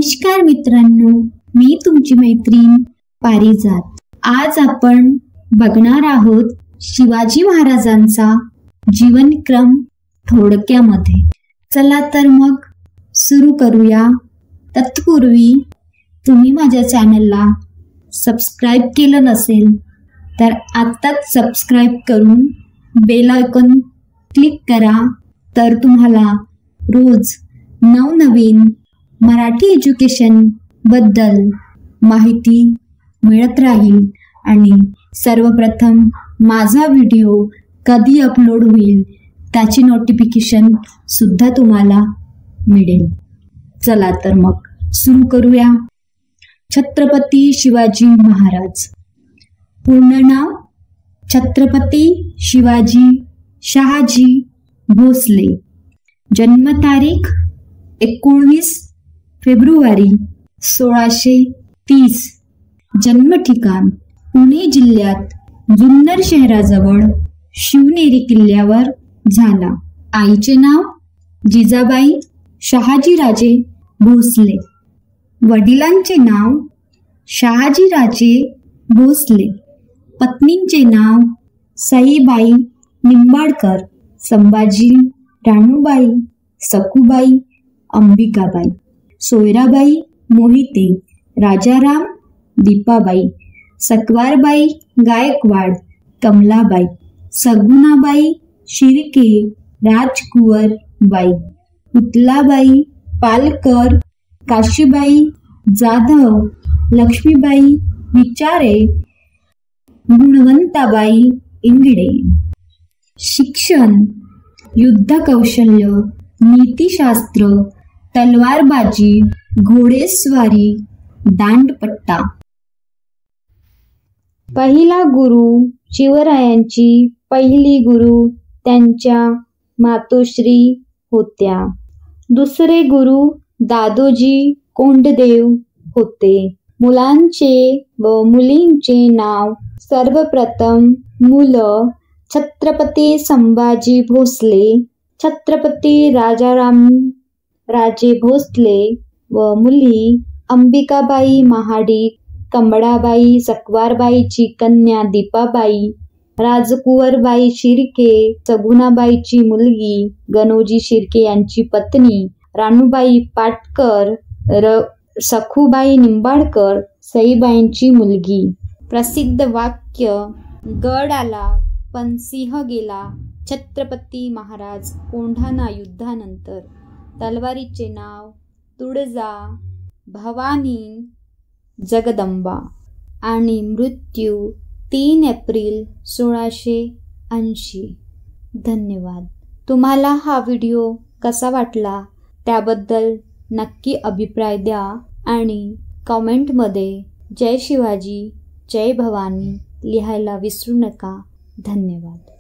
नमस्कार मित्रांनो, मी तुमची मैत्रीण पारिजात। आज आपण बघणार आहोत शिवाजी महाराजांचा जीवनक्रम थोडक्यामध्ये। चला तर मग सुरू करूया। तत्पूर्वी तुम्ही माझ्या चॅनलला सबस्क्राइब केलं नसेल तर आत्ताच सबस्क्राइब करून बेल आयकॉन क्लिक करा, तर तुम्हाला रोज नवनवीन मराठी एज्युकेशन बद्दल माहिती मिळत राहील आणि सर्वप्रथम माझा व्हिडिओ कधी अपलोड होईल त्याची नोटिफिकेशन सुद्धा तुम्हाला मिळेल। चला तर मग सुरू करूया। छत्रपती शिवाजी महाराज। पूर्ण नाव छत्रपती शिवाजी शहाजी भोसले। जन्मतारीख 19 फेब्रुवारी 1630। जन्म ठिकाण पुणे जिल्ह्यात जुन्नर शहराजवळ शिवनेरी किल्ल्यावर झाला। आईचे नाव जिजाबाई शहाजीराजे भोसले। वडिलांचे नाव शहाजीराजे भोसले। पत्नींचे नाव सईबाई निंबाळकर, संभाजी, राणूबाई, सखूबाई, अंबिकाबाई, सोयराबाई मोहिते, राजाराम, दीपाबाई, सकवारबाई गायकवाड, कमलाबाई, सगुणाबाई शिर्के, राजकुंवर बाई, पुतलाबाई पालकर, काशीबाई जाधव, लक्ष्मीबाई विचारे, गुणवंताबाई इंगडे। शिक्षण युद्ध कौशल्य, नीतिशास्त्र, तलवारबाजी, घोडेस्वारी, दांडपट्टा। पहिला गुरु शिवरायांची पहिली गुरु त्यांच्या मातोश्री होत्या। दुसरे गुरु दादोजी कोंडदेव होते। मुलांचे व मुलींचे नाव सर्वप्रथम मुलं छत्रपती संभाजी भोसले, छत्रपती राजाराम राजे भोसले व मुली अंबिकाबाई महाडिक, कमळाबाई, सकवारबाईची कन्या दीपाबाई, राजकुंवरबाई शिर्के, सगुणाबाईची मुलगी, गणोजी शिर्के यांची पत्नी राणूबाई पाटकर, सखूबाई निंबाळकर, सईबाईंची मुलगी। प्रसिद्ध वाक्य गड आला पण सिंह गेला। छत्रपती महाराज कोंढाणा युद्धानंतर। तलवारीचे नाव तुळजा, भवानी, जगदंबा आणि मृत्यू 3 एप्रिल 1680। धन्यवाद। तुम्हाला हा व्हिडिओ कसा वाटला त्याबद्दल नक्की अभिप्राय द्या आणि कमेंटमध्ये जय शिवाजी जय भवानी लिहायला विसरू नका। धन्यवाद।